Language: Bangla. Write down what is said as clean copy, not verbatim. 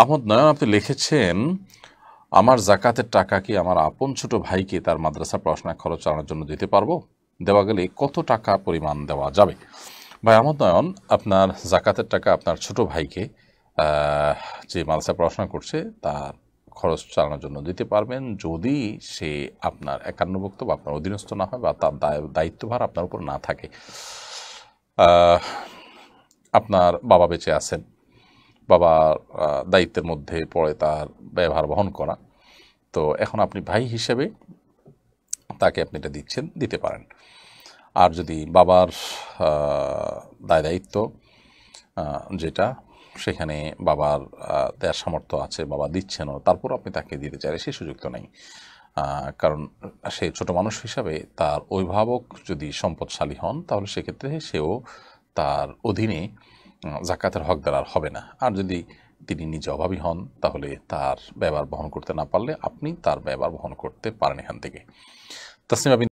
আহমদ নয়ন আপনি লিখেছেন, আমার জাকাতের টাকা কি আমার আপন ছোট ভাইকে তার মাদ্রাসা পড়াশোনার খরচ চালানোর জন্য দিতে পারবো? দেওয়া গেলে কত টাকা পরিমাণ দেওয়া যাবে? ভাই আহমদ নয়ন, আপনার জাকাতের টাকা আপনার ছোট ভাইকে যে মাদ্রাসায় পড়াশোনা করছে তার খরচ চালানোর জন্য দিতে পারবেন, যদি সে আপনার একান্নভুক্ত বা আপনার অধীনস্থ না হয় বা তার দায়িত্বভার আপনার উপর না থাকে। আপনার বাবা বেঁচে আছেন, বাবার দায়িত্বের মধ্যে পড়ে তার ব্যয়ভার বহন করা, তো এখন আপনি ভাই হিসেবে তাকে আপনি এটা দিচ্ছেন, দিতে পারেন। আর যদি বাবার দায় দায়িত্ব যেটা, সেখানে বাবার দেওয়ার সামর্থ্য আছে, বাবা দিচ্ছেনও, তারপর আপনি তাকে দিতে চাইলে সে সুযোগ তো নেই। কারণ সে ছোট মানুষ হিসাবে তার অভিভাবক যদি সম্পদশালী হন, তাহলে সেক্ষেত্রে সেও তার অধীনে জাকাতের হকদার আর হবে না। আর যদি তিনি নিজে অভাবী হন, তাহলে তার ব্যয়ভার বহন করতে না পারলে আপনি তার ব্যয়ভার বহন করতে পারেন এখান থেকে। তাসনিমা